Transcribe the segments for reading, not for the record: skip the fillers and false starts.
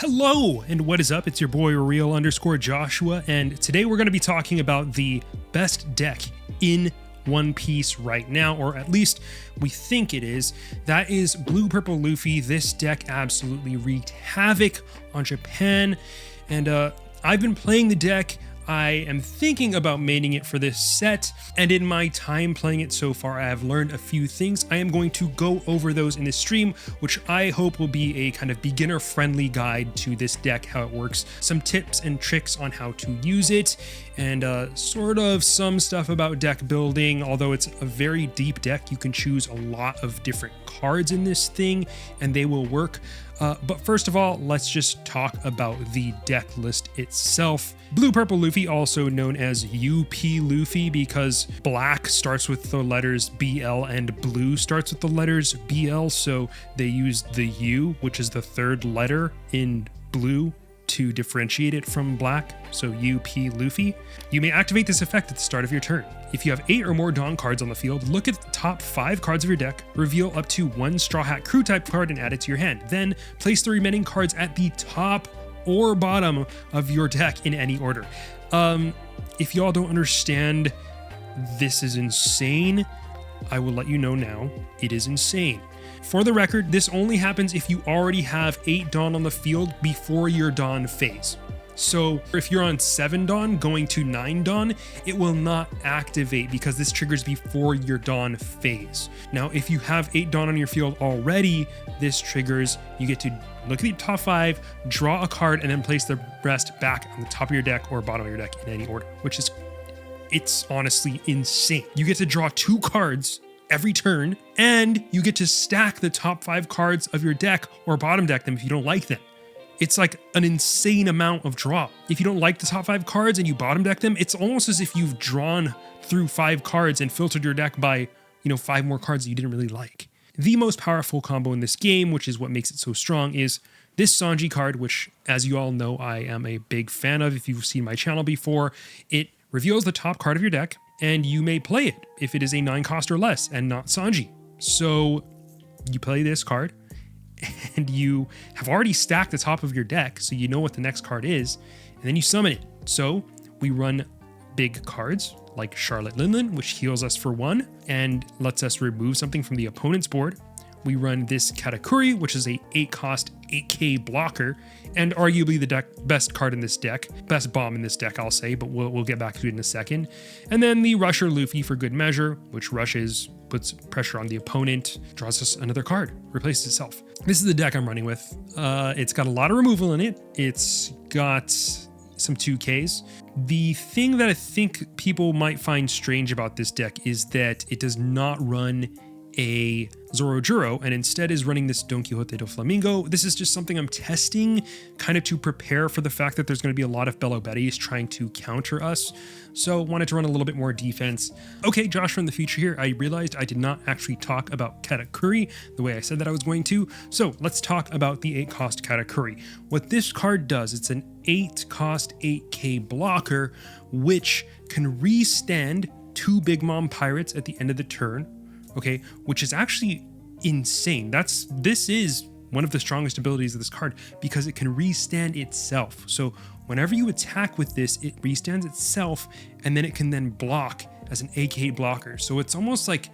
Hello, and what is up? It's your boy Real_Joshua, and today we're going to be talking about the best deck in One Piece right now, or at least we think it is. That is Blue Purple Luffy. This deck absolutely wreaked havoc on Japan, and I've been playing the deck. I am thinking about maining it for this set, and in my time playing it so far, I have learned a few things. I am going to go over those in this stream, which I hope will be a kind of beginner-friendly guide to this deck, how it works, some tips and tricks on how to use it, and sort of some stuff about deck building. Although it's a very deep deck, you can choose a lot of different cards in this thing, and they will work. But first of all, let's just talk about the deck list itself. Blue Purple Luffy, also known as UP Luffy, because black starts with the letters BL and blue starts with the letters BL, so they used the U, which is the third letter in blue, to differentiate it from black, so UP Luffy. You may activate this effect at the start of your turn. If you have 8 or more Dawn cards on the field, look at the top 5 cards of your deck, reveal up to 1 Straw Hat Crew type card and add it to your hand. Then place the remaining cards at the top or bottom of your deck in any order. If y'all don't understand, this is insane. I will let you know now, it is insane. For the record, this only happens if you already have 8 Dawn on the field before your Dawn phase. So if you're on 7 Dawn going to 9 Dawn, it will not activate because this triggers before your Dawn phase. Now, if you have 8 Dawn on your field already, this triggers, you get to look at the top 5, draw a card, and then place the rest back on the top of your deck or bottom of your deck in any order, which is, it's honestly insane. You get to draw 2 cards every turn, and you get to stack the top 5 cards of your deck or bottom deck them if you don't like them. It's like an insane amount of draw. If you don't like the top 5 cards and you bottom deck them, it's almost as if you've drawn through 5 cards and filtered your deck by, 5 more cards that you didn't really like. The most powerful combo in this game, which is what makes it so strong, is this Sanji card, which, as you all know, I am a big fan of. If you've seen my channel before, it reveals the top card of your deck, and you may play it if it is a 9 cost or less and not Sanji. So you play this card, and you have already stacked the top of your deck, so you know what the next card is, and then you summon it. So we run big cards like Charlotte Linlin, which heals us for 1 and lets us remove something from the opponent's board. We run this Katakuri, which is a 8 cost 8k blocker, and arguably the best card in this deck, best bomb in this deck, I'll say, but we'll get back to it in a second. And then the Rusher Luffy for good measure, which rushes, puts pressure on the opponent, draws us another card, replaces itself. This is the deck I'm running with. It's got a lot of removal in it. It's got some 2Ks. The thing that I think people might find strange about this deck is that it does not run a Zorojuro and instead is running this Don Quixote do Flamingo. This is just something I'm testing kind of to prepare for the fact that there's going to be a lot of Belo Bettys trying to counter us. So wanted to run a little bit more defense. Okay, Josh from the future here. I realized I did not actually talk about Katakuri the way I said that I was going to. So let's talk about the 8 cost Katakuri. What this card does, it's an 8 cost 8k blocker, which can restand 2 Big Mom Pirates at the end of the turn. Okay, which is actually insane. This is one of the strongest abilities of this card because it can restand itself. So whenever you attack with this, it restands itself, and then it can then block as an AK blocker. So it's almost like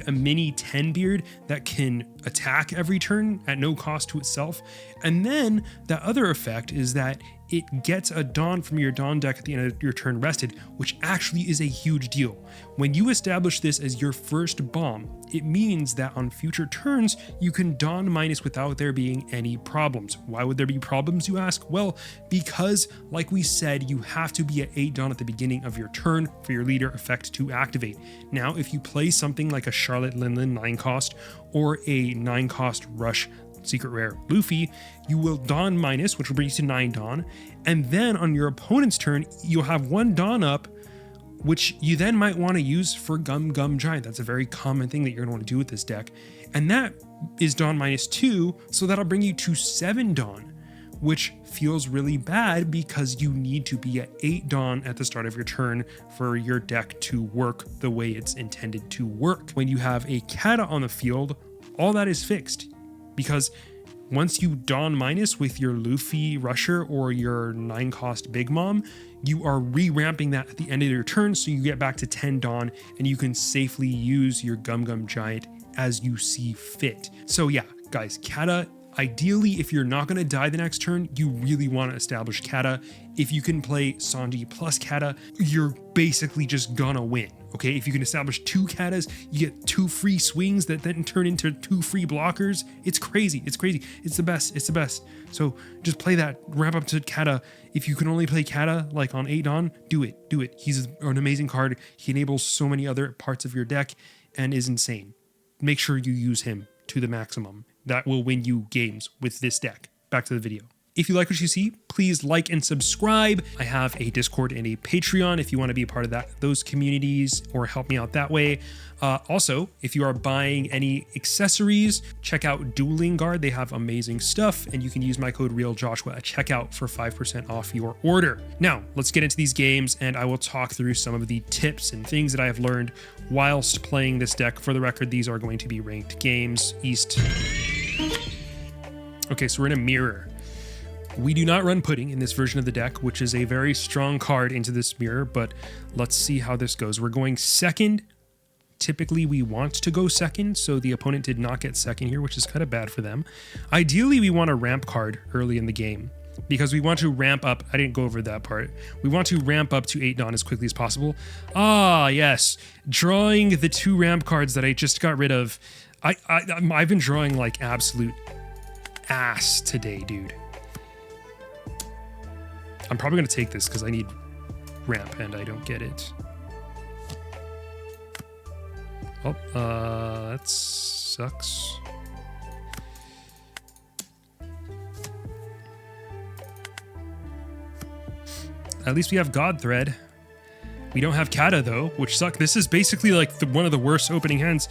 a mini 10-beard that can attack every turn at no cost to itself. And then the other effect is that it gets a Dawn from your Dawn deck at the end of your turn rested, which actually is a huge deal. When you establish this as your first bomb, it means that on future turns, you can Dawn minus without there being any problems. Why would there be problems, you ask? Well, because, like we said, you have to be at 8 Dawn at the beginning of your turn for your leader effect to activate. Now, if you play something like a Charlotte Linlin 9 cost or a 9 cost Rush Secret Rare Luffy, you will Dawn minus, which will bring you to 9 Dawn, and then on your opponent's turn, you'll have 1 Dawn up, which you then might want to use for Gum Gum Giant. That's a very common thing that you're going to want to do with this deck, and that is Dawn minus 2, so that'll bring you to 7 Dawn, which feels really bad because you need to be at 8 Dawn at the start of your turn for your deck to work the way it's intended to work. When you have a Kata on the field, all that is fixed, because once you Dawn minus with your Luffy Rusher or your 9-cost Big Mom, you are re-ramping that at the end of your turn, so you get back to 10 Dawn and you can safely use your Gum Gum Giant as you see fit. So yeah, guys, Kata, ideally, if you're not going to die the next turn, you really want to establish Kata. If you can play Sanji plus Kata, you're basically just gonna win. Okay, if you can establish 2 Katas, you get 2 free swings that then turn into 2 free blockers. It's crazy. It's crazy. It's the best. It's the best. So just play that. Ramp up to Kata. If you can only play Kata like on 8 Dawn, do it. Do it. He's an amazing card. He enables so many other parts of your deck and is insane. Make sure you use him to the maximum. That will win you games with this deck. Back to the video. If you like what you see, please like and subscribe. I have a Discord and a Patreon if you want to be a part of those communities or help me out that way. Also, if you are buying any accessories, check out Dueling Guard. They have amazing stuff, and you can use my code RealJoshua at checkout for 5% off your order. Now, let's get into these games, and I will talk through some of the tips and things that I have learned whilst playing this deck. For the record, these are going to be ranked games. East. Okay, so we're in a mirror. We do not run Pudding in this version of the deck, which is a very strong card into this mirror, but let's see how this goes. We're going second. Typically, we want to go second, so the opponent did not get second here, which is kind of bad for them. Ideally, we want a ramp card early in the game because we want to ramp up. I didn't go over that part. We want to ramp up to 8 Dawn as quickly as possible. Ah, yes. Drawing the 2 ramp cards that I just got rid of. I've been drawing like absolute ass today, dude. I'm probably going to take this because I need ramp and I don't get it. Oh, that sucks. At least we have God Thread. We don't have Kata though, which sucks. This is basically like one of the worst opening hands.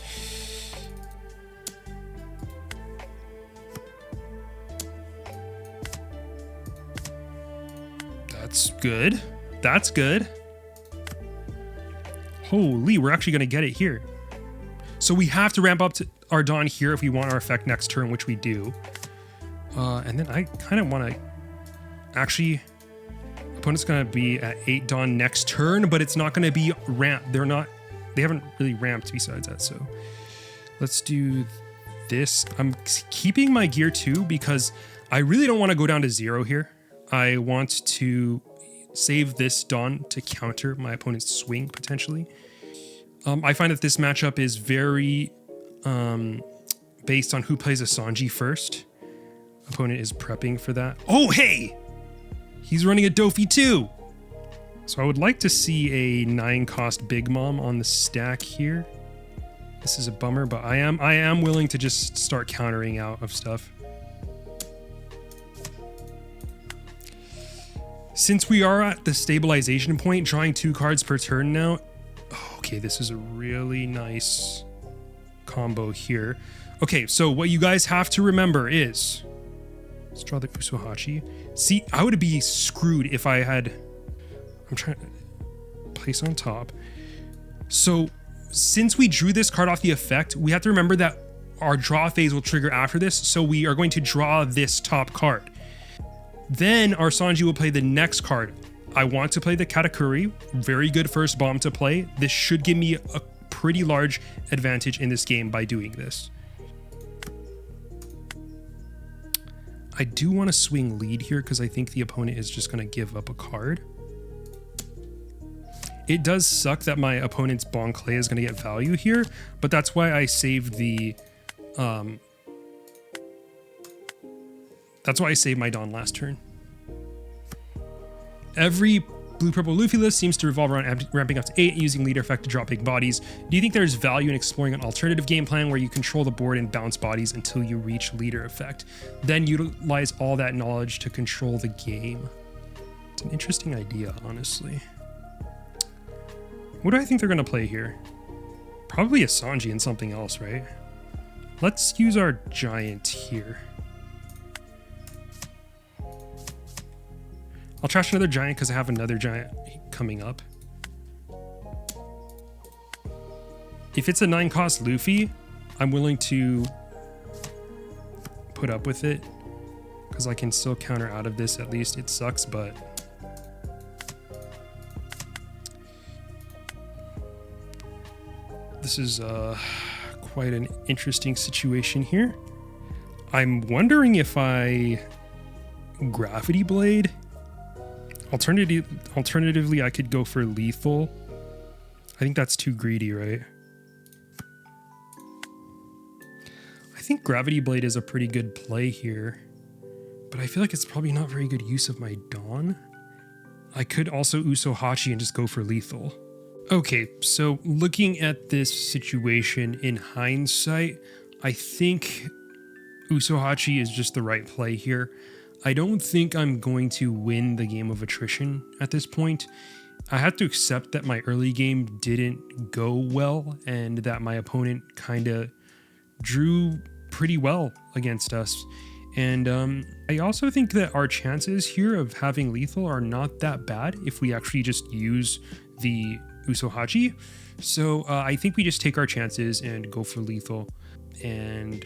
That's good. That's good. Holy, we're actually going to get it here. So we have to ramp up to our Dawn here if we want our effect next turn, which we do. And then I kind of want to... Actually, opponent's going to be at 8 Dawn next turn, but it's not going to be ramped. They haven't really ramped besides that, so... Let's do this. I'm keeping my gear 2 because I really don't want to go down to 0 here. I want to save this Dawn to counter my opponent's swing, potentially. I find that this matchup is very based on who plays a Sanji first. Opponent is prepping for that. Oh, hey! He's running a Doffy too! So I would like to see a 9-cost Big Mom on the stack here. This is a bummer, but I am willing to just start countering out of stuff. Since we are at the stabilization point, drawing 2 cards per turn now. Oh, okay, this is a really nice combo here. Okay, so what you guys have to remember is... Let's draw the Usohachi. See, I would be screwed if I had... I'm trying to place on top. So, since we drew this card off the effect, we have to remember that our draw phase will trigger after this, so we are going to draw this top card. Then our Sanji will play the next card. I want to play the Katakuri. Very good first bomb to play. This should give me a pretty large advantage in this game by doing this. I do want to swing lead here because I think the opponent is just going to give up a card. It does suck that my opponent's Bon Clay is going to get value here, but that's why I saved the... That's why I saved my Dawn last turn. Every blue-purple Luffy list seems to revolve around ramping up to 8 using leader effect to drop big bodies. Do you think there's value in exploring an alternative game plan where you control the board and bounce bodies until you reach leader effect? Then utilize all that knowledge to control the game. It's an interesting idea, honestly. What do I think they're going to play here? Probably a Sanji and something else, right? Let's use our giant here. I'll trash another giant because I have another giant coming up. If it's a 9-cost Luffy, I'm willing to put up with it, because I can still counter out of this. At least it sucks, but this is quite an interesting situation here. I'm wondering if I Gravity Blade. Alternatively, I could go for Lethal. I think that's too greedy, right? I think Gravity Blade is a pretty good play here, but I feel like it's probably not very good use of my Dawn. I could also Usohachi and just go for Lethal. Okay, so looking at this situation in hindsight, I think Usohachi is just the right play here. I don't think I'm going to win the game of attrition at this point. I have to accept that my early game didn't go well and that my opponent kind of drew pretty well against us. And I also think that our chances here of having Lethal are not that bad if we actually just use the Usohachi. So I think we just take our chances and go for Lethal and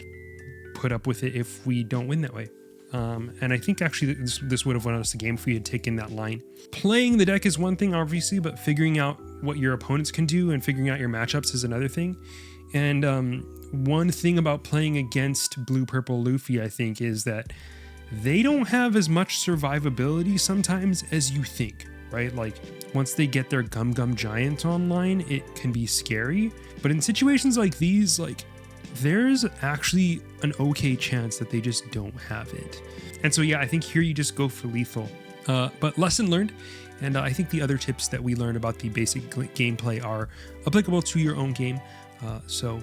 put up with it if we don't win that way. And I think actually this would have won us the game if we had taken that line. Playing the deck is one thing, obviously, but figuring out what your opponents can do and figuring out your matchups is another thing. And one thing about playing against Blue-Purple Luffy, I think, is that they don't have as much survivability sometimes as you think, right? Like, once they get their Gum Gum Giant online, it can be scary. But in situations like these, like, there's actually an okay chance that they just don't have it. And so, yeah, I think here you just go for Lethal. But lesson learned. And I think the other tips that we learned about the basic gameplay are applicable to your own game. So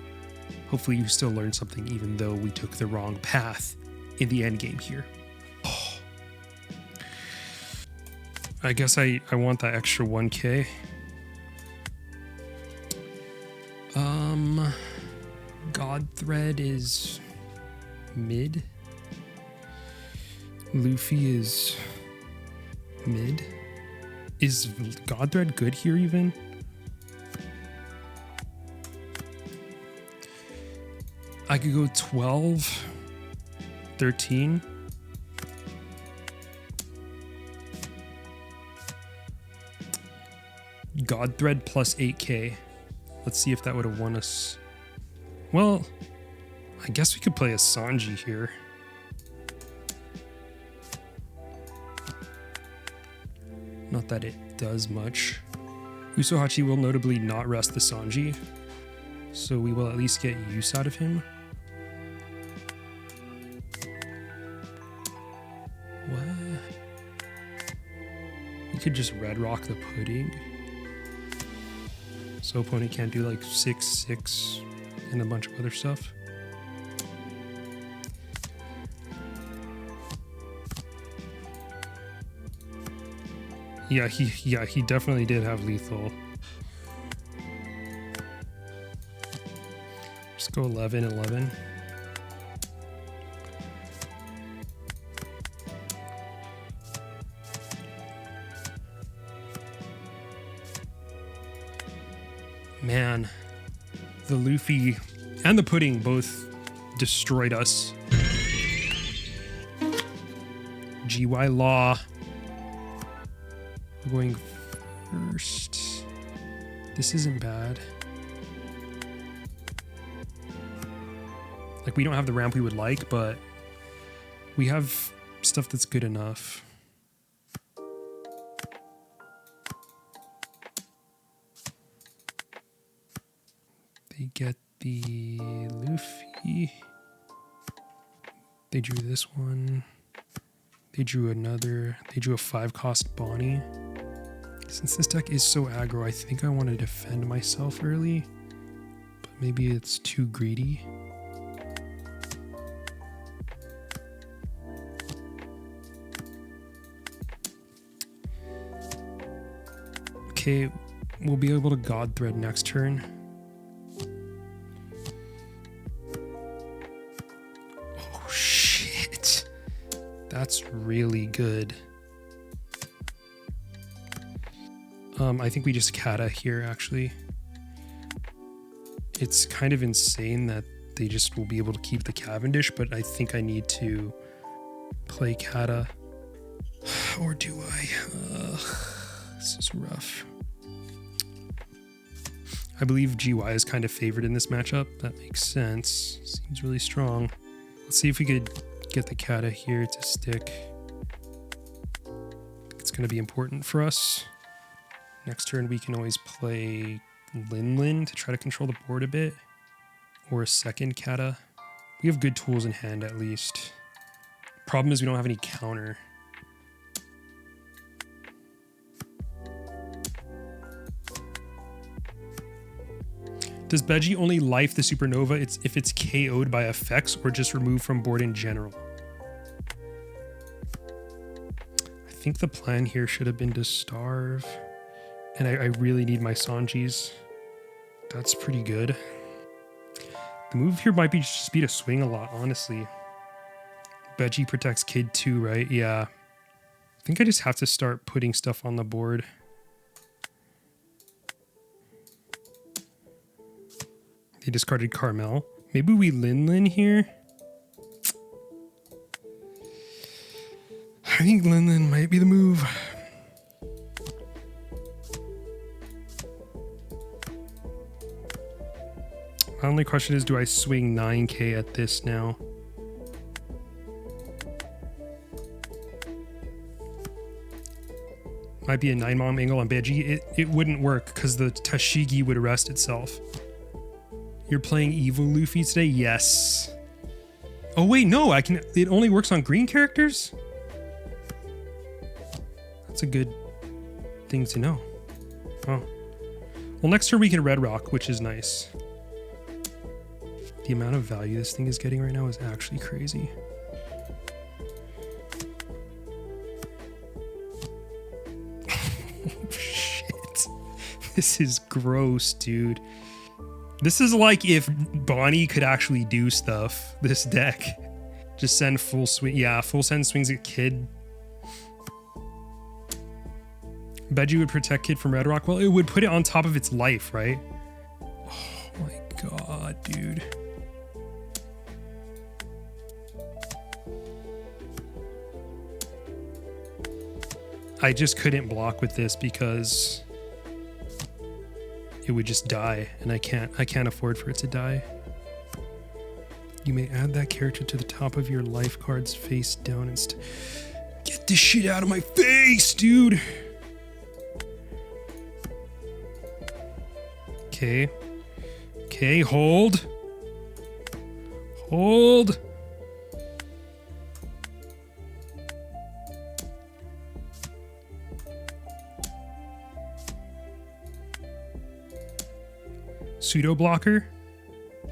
hopefully you still learned something, even though we took the wrong path in the end game here. Oh. I guess I want that extra 1K. God Thread is mid. Luffy is mid. Is God Thread good here even? I could go 12, 13. God Thread plus 8K. Let's see if that would have won us. Well, I guess we could play a Sanji here. Not that it does much. Usohachi will notably not rest the Sanji, so we will at least get use out of him. What? We could just red rock the pudding. So opponent can't do like 6/6 and a bunch of other stuff. Yeah, he definitely did have lethal. Just go 11/11. Man, the Luffy and the pudding both destroyed us. GY Law. We're going first. This isn't bad. Like, we don't have the ramp we would like, but we have stuff that's good enough. They get the Luffy. They drew this one. They drew another. They drew a 5-cost Bonnie. Since this deck is so aggro, I think I want to defend myself early, but maybe it's too greedy. Okay, we'll be able to God Thread next turn. Oh shit, that's really good. I think we just kata here, actually. It's kind of insane that they just will be able to keep the Cavendish, but I think I need to play Kata. Or do I? This is rough. I believe GY is kind of favored in this matchup. That makes sense. Seems really strong. Let's see if we could get the Kata here to stick. It's going to be important for us. Next turn, we can always play Lin to try to control the board a bit. Or a second Kata. We have good tools in hand, at least. Problem is we don't have any counter. Does Beji only life the Supernova if it's KO'd by effects or just removed from board in general? I think the plan here should have been to starve. And I really need my Sanjis. That's pretty good. The move here might be just be to swing a lot, honestly. Beji protects Kid too, right? Yeah. I think I just have to start putting stuff on the board. They discarded Carmel. Maybe we Lin here. I think Lin might be the move. My only question is, do I swing 9k at this now? Might be a 9-mom angle on Beji. It wouldn't work because the Tashigi would arrest itself. You're playing evil Luffy today? Yes. Oh wait, no, it only works on green characters? That's a good thing to know. Oh. Well, next turn we can Red Rock, which is nice. The amount of value this thing is getting right now is actually crazy. Shit. This is gross, dude. This is like if Bonnie could actually do stuff, this deck. Just send full swing. Yeah, full send swings at Kid. Beji would protect Kid from Red Rock. Well, it would put it on top of its life, right? Oh my god, dude. I just couldn't block with this because it would just die, and I can't afford for it to die. You may add that character to the top of your life cards face down and get this shit out of my face, dude. Okay. Okay, hold. Hold. Pseudo blocker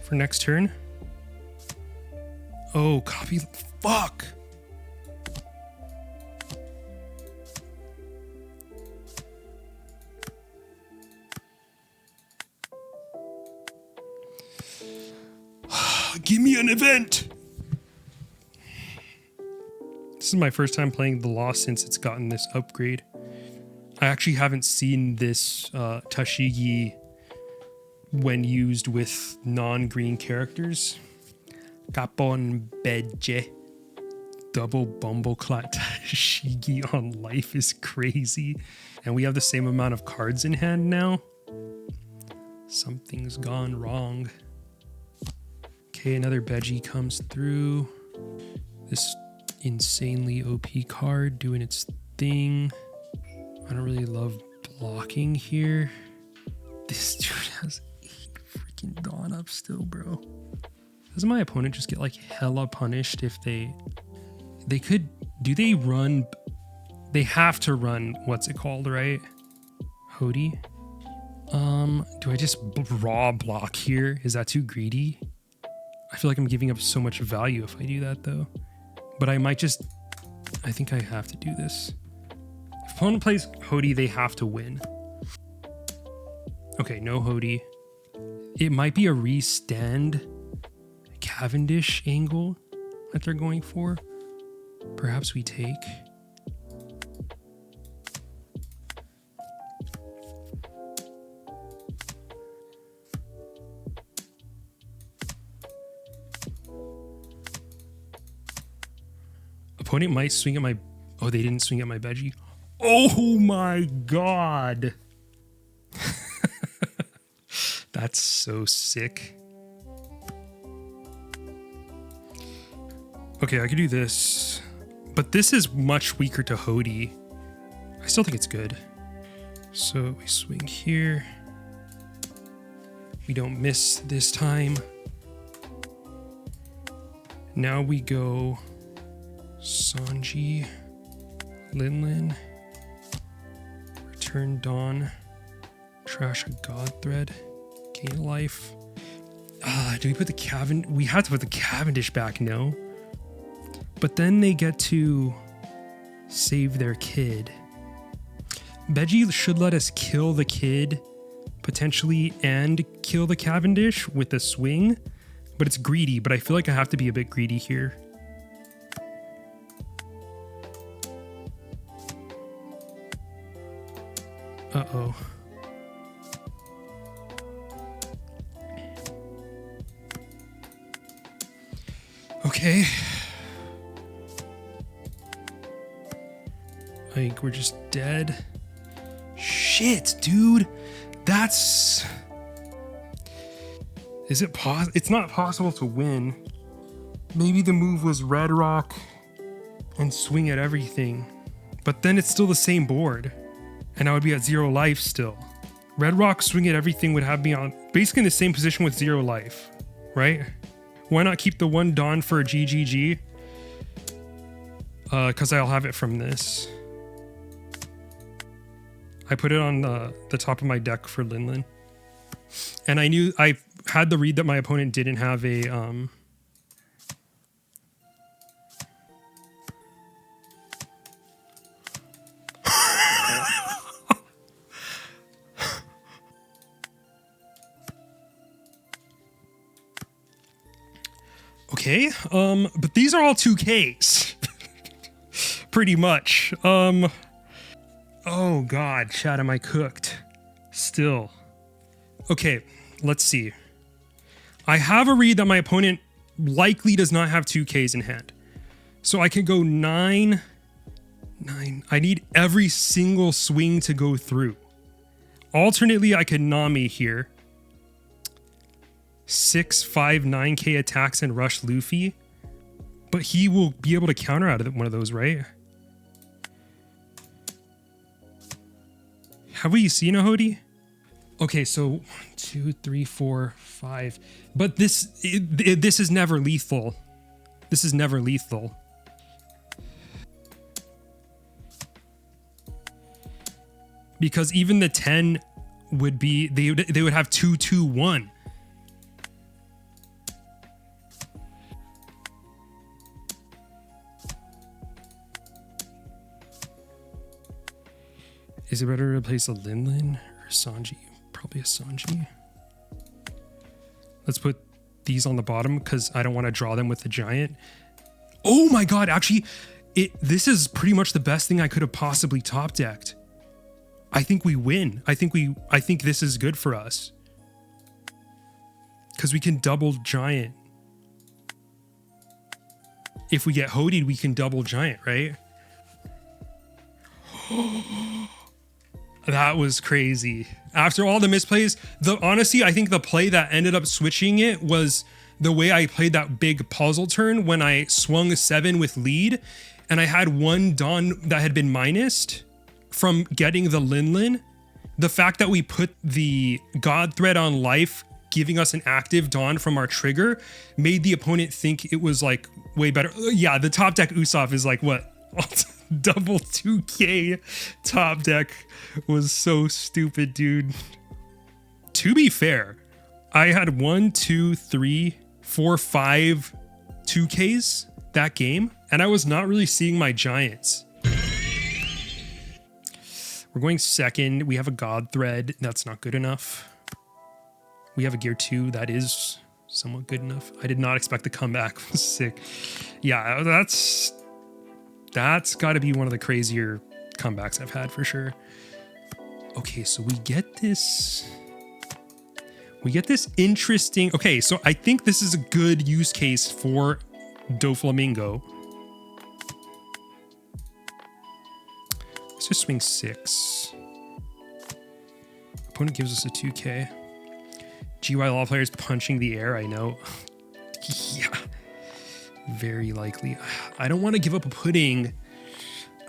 for next turn. Oh, copy. Fuck. Give me an event. This is my first time playing the Lost since it's gotten this upgrade. I actually haven't seen this Tashigi when used with non-green characters. Capon Beje. Double Bumbleclat Tashigi on life is crazy. And we have the same amount of cards in hand now. Something's gone wrong. Okay, another Beji comes through. This insanely OP card doing its thing. I don't really love blocking here. This dude has 8 freaking Dawn up still, bro. Doesn't my opponent just get like hella punished if they could, do they run, they have to run, what's it called, right? Hody? Do I just raw block here? Is that too greedy? I feel like I'm giving up so much value if I do that though. But I might just, I think I have to do this. If opponent plays Hody, they have to win. Okay, no Hody. It might be a restand Cavendish angle that they're going for. Perhaps we take. opponent might swing at my... Oh, they didn't swing at my veggie. Oh my god. That's so sick. Okay, I could do this. But this is much weaker to Hody. I still think it's good. So we swing here. We don't miss this time. Now we go Sanji, Linlin, return Dawn, trash a God Thread, gain life. Do we put the Cavendish? We have to put the Cavendish back, no? But then they get to save their kid. Veggie should let us kill the kid, potentially, and kill the Cavendish with a swing. But it's greedy, but I feel like I have to be a bit greedy here. Uh-oh. Okay. I think we're just dead. Shit, dude. That's... Is it possible? It's not possible to win. Maybe the move was Red Rock and swing at everything. But then it's still the same board. And I would be at 0 life still. Red Rock, swing at everything would have me on basically in the same position with 0 life. Right? Why not keep the 1 Dawn for a GGG? Because I'll have it from this. I put it on the top of my deck for Linlin. And I knew I had the read that my opponent didn't have a Okay, but these are all 2Ks. Pretty much. Oh god, chat, am I cooked? Still. Okay, let's see. I have a read that my opponent likely does not have 2Ks in hand. So I can go 9. I need every single swing to go through. Alternately, I could Nami here. 6, 5, 9K attacks and rush Luffy. But he will be able to counter out of one of those, right? Have we seen a Hody? Okay, so 1, 2, 3, 4, 5. But this is never lethal. This is never lethal. Because even the 10 would be, they would have 2, 2, 1. Is it better to replace a Linlin or Sanji? Probably a Sanji. Let's put these on the bottom because I don't want to draw them with the giant. Oh my god, actually, this is pretty much the best thing I could have possibly top decked. I think we win. I think this is good for us. Because we can double giant. If we get Hodied, we can double giant, right? That was crazy. After all the misplays, honestly, I think the play that ended up switching it was the way I played that big puzzle turn when I swung a 7 with lead and I had 1 Dawn that had been minused from getting the Linlin. The fact that we put the God Thread on life, giving us an active Dawn from our trigger, made the opponent think it was like way better. Yeah, the top deck Usopp is like what? Double 2K top deck was so stupid, dude. To be fair, I had 1, 2, 3, 4, 5 2Ks that game, and I was not really seeing my giants. We're going second. We have a God Thread. That's not good enough. We have a Gear 2. That is somewhat good enough. I did not expect the comeback. Was sick. Yeah, that's got to be one of the crazier comebacks I've had for sure. Okay, so we get this interesting... Okay, so I think this is a good use case for Doflamingo. Let's just swing 6. Opponent gives us a 2k. GY Law players punching the air, I know. Yeah. Very likely. I don't want to give up a pudding.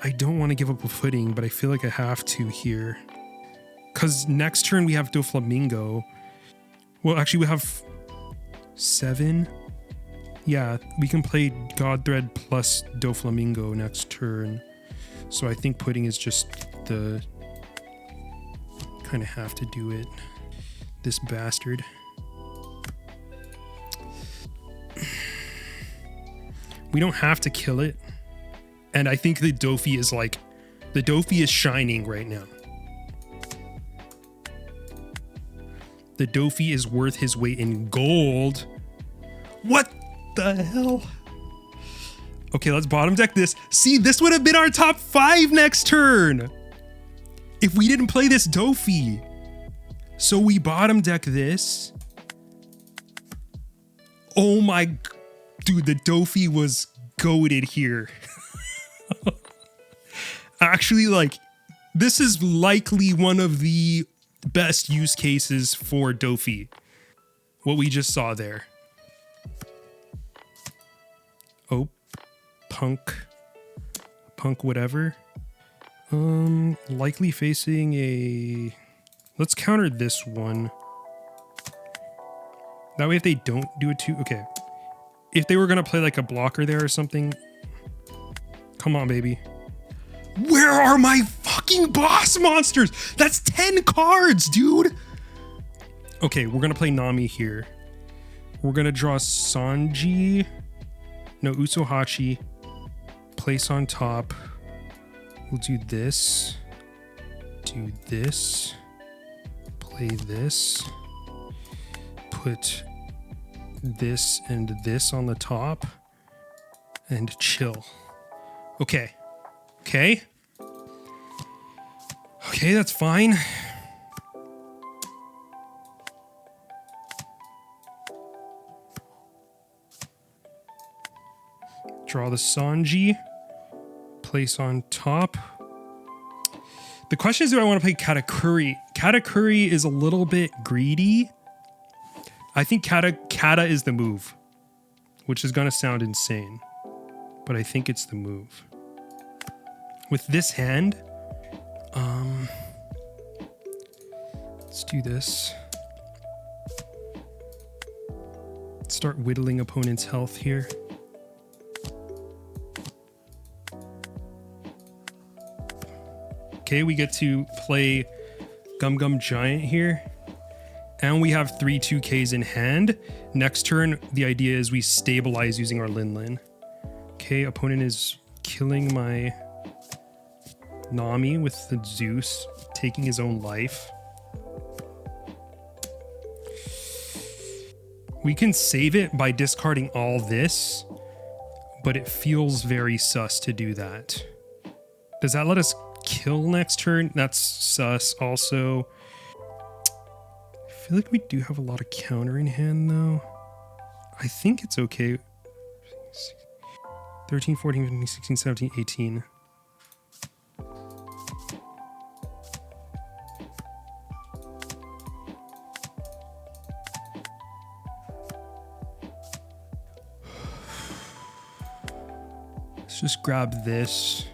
I don't want to give up a pudding, but I feel like I have to here. Because next turn we have Doflamingo. Well, actually we have 7. Yeah, we can play Godthread plus Doflamingo next turn. So I think pudding is just the... kind of have to do it. This bastard. We don't have to kill it. And I think the Doffy is like... the Doffy is shining right now. The Doffy is worth his weight in gold. What the hell? Okay, let's bottom deck this. See, this would have been our top 5 next turn if we didn't play this Doffy. So we bottom deck this. Oh my... dude, the Doffy was goated here. Actually, like, this is likely one of the best use cases for Doffy. What we just saw there. Oh, punk whatever. Likely facing a... let's counter this one. That way if they don't do it too... okay. If they were gonna play like a blocker there or something... come on, baby. Where are my fucking boss monsters? That's 10 cards, dude! Okay, we're gonna play Nami here. We're gonna draw Sanji... no, Usohachi. Place on top. We'll do this. Do this. Play this. Put this and this on the top. And chill. Okay. Okay. Okay, that's fine. Draw the Sanji. Place on top. The question is, do I want to play Katakuri? Katakuri is a little bit greedy. I think Kata is the move, which is going to sound insane, but I think it's the move. With this hand, let's do this. Start whittling opponent's health here. Okay, we get to play Gum Gum Giant here. And we have 3 2Ks in hand. Next turn, the idea is we stabilize using our Lin Lin. Okay, opponent is killing my Nami with the Zeus, taking his own life. We can save it by discarding all this, but it feels very sus to do that. Does that let us kill next turn? That's sus also. I feel like we do have a lot of counter in hand though. I think it's okay. 13, 14, 15, 16, 17, 18. Let's just grab this.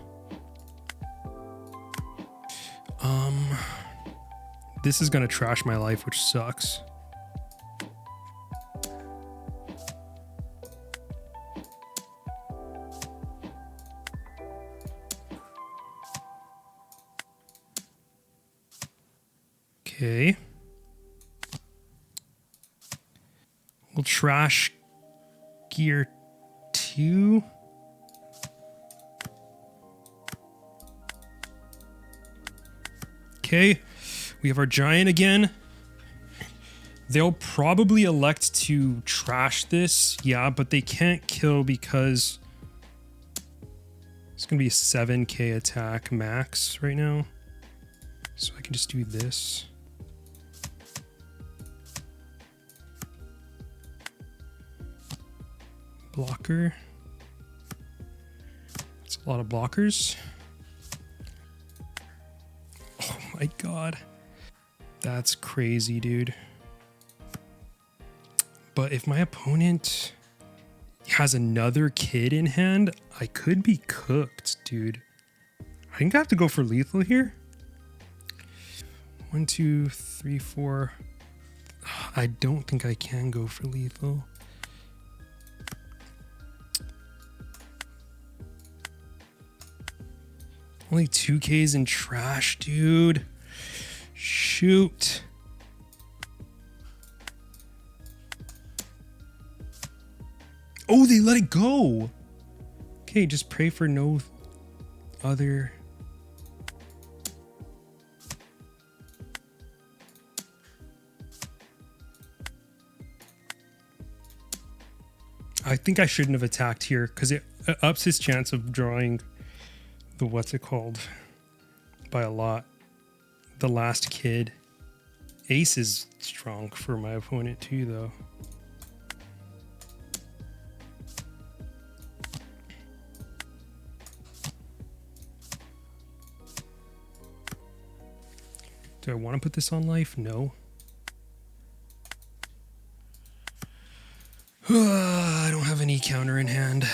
This is gonna trash my life, which sucks. Okay. We'll trash gear 2. Okay. We have our giant again. They'll probably elect to trash this. Yeah, but they can't kill because it's going to be a 7k attack max right now. So I can just do this. Blocker. That's a lot of blockers. my god. That's crazy, dude. But if my opponent has another kid in hand, I could be cooked, dude. I think I have to go for lethal here. 1, 2, 3, 4. I don't think I can go for lethal. Only 2Ks in trash, dude. Shoot. Oh, they let it go. Okay, just pray for no other. I think I shouldn't have attacked here because it ups his chance of drawing the what's it called by a lot. The last kid. Ace is strong for my opponent too, though. Do I want to put this on life? No. I don't have any counter in hand.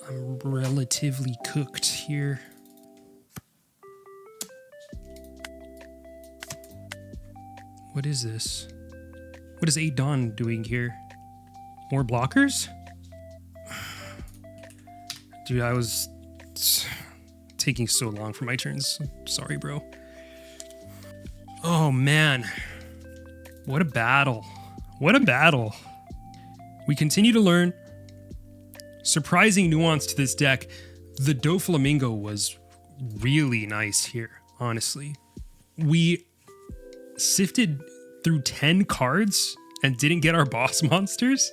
I'm relatively cooked here. What is this? What is Adon doing here? More blockers? Dude, I was taking so long for my turns. Sorry, bro. Oh, man. What a battle. What a battle. We continue to learn. Surprising nuance to this deck. The Doflamingo was really nice here, honestly. We sifted through 10 cards and didn't get our boss monsters.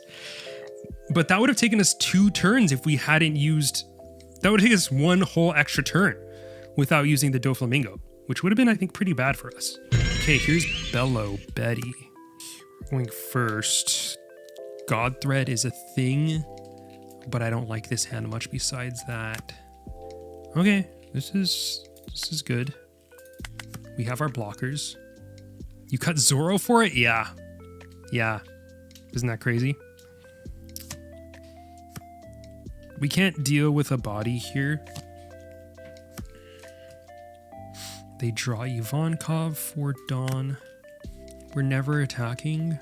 But that would have taken us 2 turns if we hadn't used... That would take us 1 whole extra turn without using the Doflamingo, which would have been, I think, pretty bad for us. Okay, here's Belo Betty. Going first. God Thread is a thing, but I don't like this hand much besides that. Okay, this is good. We have our blockers. You cut Zoro for it? Yeah. Yeah. Isn't that crazy? We can't deal with a body here. They draw Ivankov for Dawn. We're never attacking.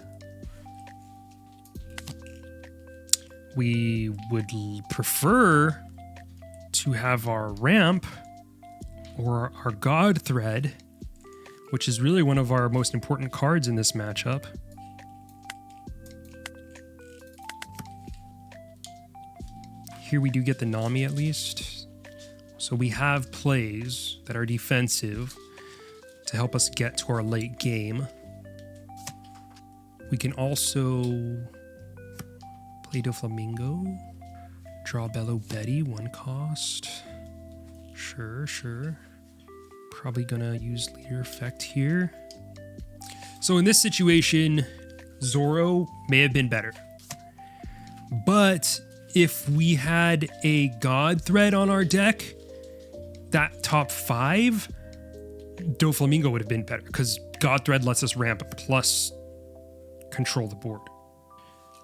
We would prefer to have our ramp or our God Thread, which is really one of our most important cards in this matchup. Here we do get the Nami at least. So we have plays that are defensive to help us get to our late game. We can also play Doflamingo, draw Belo Betty, 1 cost. Sure. Probably gonna use leader effect here. So in this situation, Zoro may have been better. But if we had a God Thread on our deck, that top 5, Doflamingo would have been better because God Thread lets us ramp plus control the board.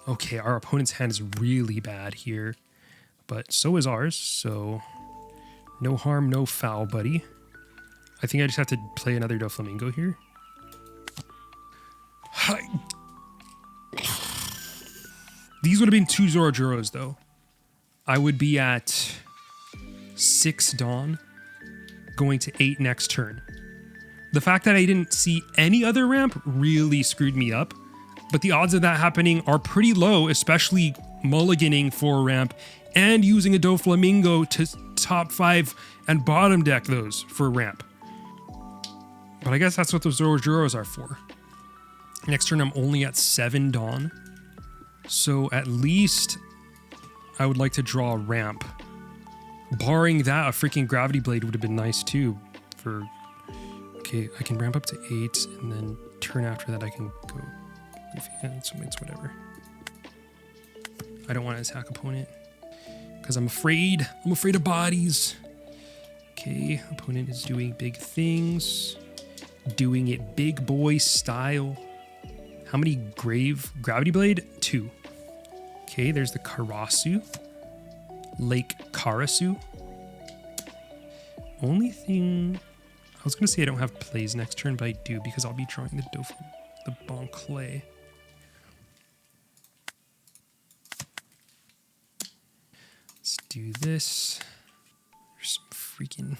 Okay, our opponent's hand is really bad here, but so is ours, so no harm, no foul, buddy. I think I just have to play another Doflamingo here. Hi. These would have been 2 Zorojuros, though. I would be at 6 Dawn, going to 8 next turn. The fact that I didn't see any other ramp really screwed me up, but the odds of that happening are pretty low, especially mulliganing for a ramp and using a Doflamingo to top 5 and bottom deck those for a ramp. But I guess that's what those Zorojuros are for. Next turn, I'm only at 7 Dawn. So at least I would like to draw a ramp. Barring that, a freaking Gravity Blade would have been nice too. Okay, I can ramp up to 8, and then turn after that I can go. It's whatever. I don't want to attack opponent because I'm afraid. I'm afraid of bodies. Okay, opponent is doing big things. Doing it big boy style. How many gravity blade? 2. Okay, there's the Karasu. Lake Karasu. Only thing... I was going to say I don't have plays next turn, but I do because I'll be drawing the Doffy, the Bon Clay. Let's do this. There's some freaking...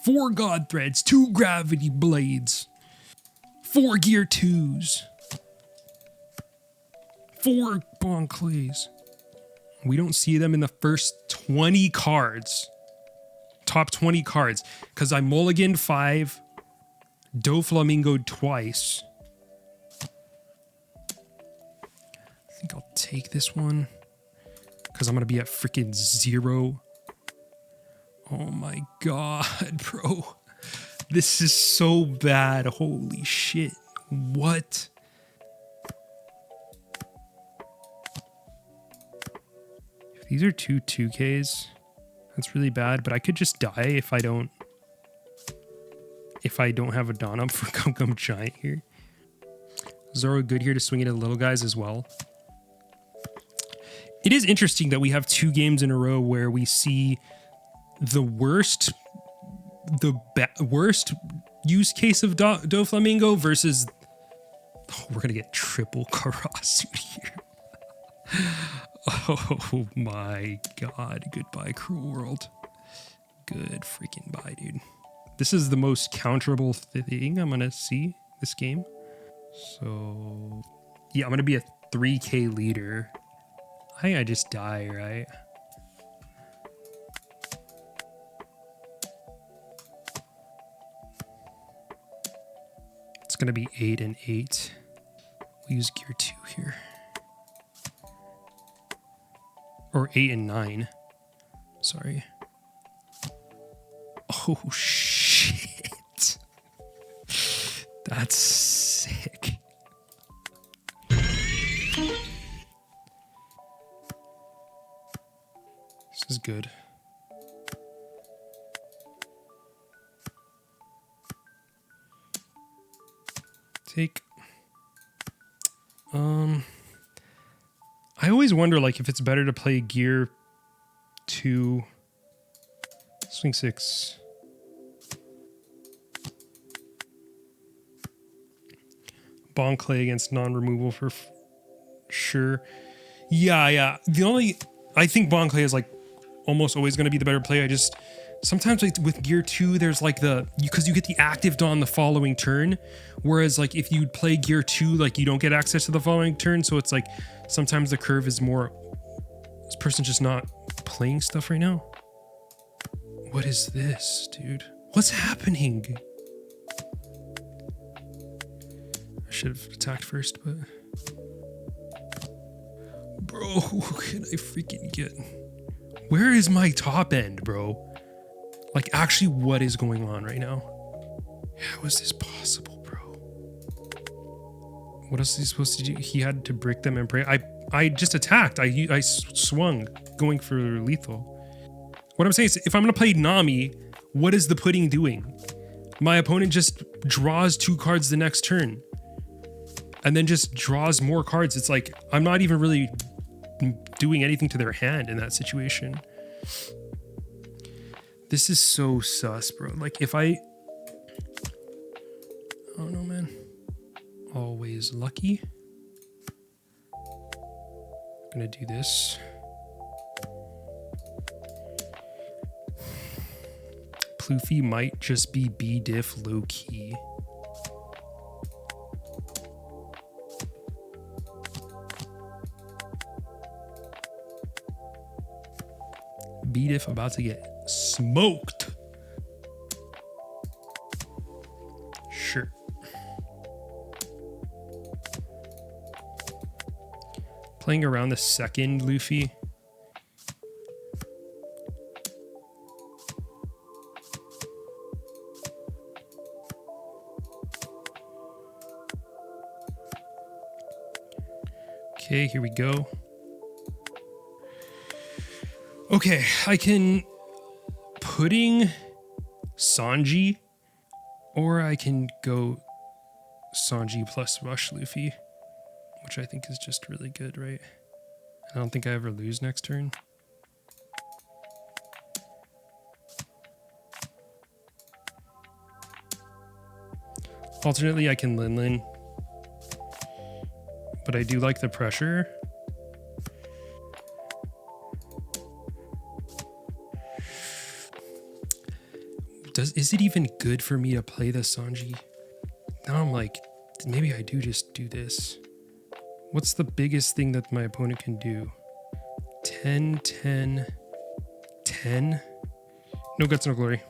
4 God Threads, 2 Gravity Blades, 4 Gear 2s, 4 Bon Clays. We don't see them in the first 20 cards. Top 20 cards. Because I mulliganed 5, Doflamingoed twice. I think I'll take this one. Because I'm going to be at freaking 0. Oh my god, bro. This is so bad. Holy shit. What? If these are 2 2Ks, that's really bad, but I could just die if I don't have a Dawn up for Gum Gum Giant here. Zoro good here to swing it at little guys as well. It is interesting that we have 2 games in a row where we see the worst use case of Doflamingo versus... Oh, we're going to get triple Karasu here. Oh my god. Goodbye, cruel world. Good freaking bye, dude. This is the most counterable thing I'm going to see this game. So, yeah, I'm going to be a 3K leader. I think I just die, right? It's going to be 8 and 8. We'll use gear 2 here. Or 8 and 9. Sorry. Oh, shit. That's sick. This is good. Take. I always wonder, like, if it's better to play gear 2, swing 6. Bon Clay against non-removal for sure. Yeah. I think Bon Clay is like almost always going to be the better play. I just sometimes like with gear 2, there's like because you get the active Dawn the following turn, whereas like if you play gear 2, like you don't get access to the following turn. So it's like sometimes the curve is more. This person's just not playing stuff right now. What is this, dude? What's happening? I should have attacked first, but bro, who can I freaking get? Where is my top end, bro? Like, actually, what is going on right now? How is this possible, bro? What else is he supposed to do? He had to brick them and pray. I just attacked. I swung, going for lethal. What I'm saying is, if I'm going to play Nami, what is the pudding doing? My opponent just draws 2 cards the next turn. And then just draws more cards. It's like, I'm not even really doing anything to their hand in that situation. This is so sus, bro. Like, if I don't know, man. Always lucky. I'm gonna do this. Luffy might just be B-diff low-key. B-diff about to get smoked. Sure. Playing around the second Luffy. Okay, here we go. Okay, I can pudding Sanji, or I can go Sanji plus Rush Luffy, which I think is just really good, right? I don't think I ever lose next turn. Alternately, I can Lin, but I do like the pressure. Is it even good for me to play the Sanji? Now I'm like, maybe I do just do this. What's the biggest thing that my opponent can do? 10, 10, 10. No guts, no glory.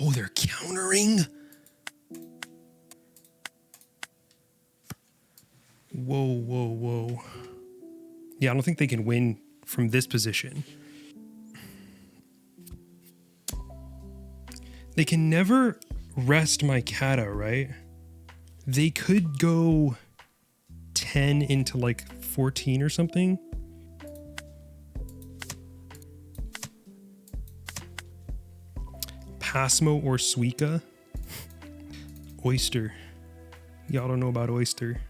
Oh, they're countering? Whoa, whoa, whoa. Yeah, I don't think they can win from this position. They can never rest my kata, right? They could go 10 into like 14 or something. Pasmo or Suika. Oyster. Y'all don't know about Oyster.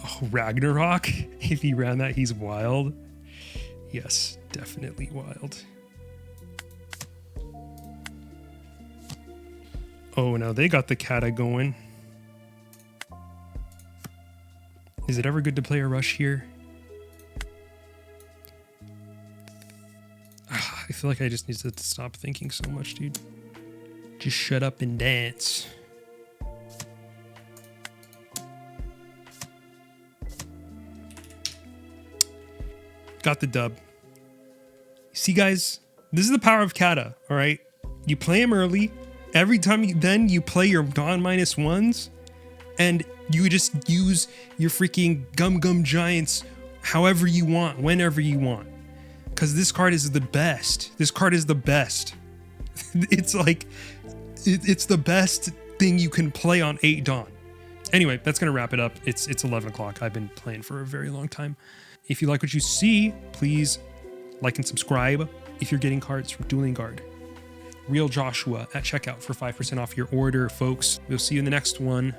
Oh, Ragnarok. If he ran that, he's wild. Yes, definitely wild. Oh, now they got the kata going. Is it ever good to play a rush here? I feel like I just need to stop thinking so much, dude. Just shut up and dance. Got the dub. See, guys, this is the power of kata, all right? You play him early. Every time you play your Dawn -1s, and you just use your freaking Gum Giants however you want, whenever you want. Because this card is the best. This card is the best. It's like, it's the best thing you can play on 8 Dawn. Anyway, that's going to wrap it up. It's 11 o'clock. I've been playing for a very long time. If you like what you see, please like and subscribe if you're getting cards from Dueling Guard. Real Joshua at checkout for 5% off your order, folks. We'll see you in the next one.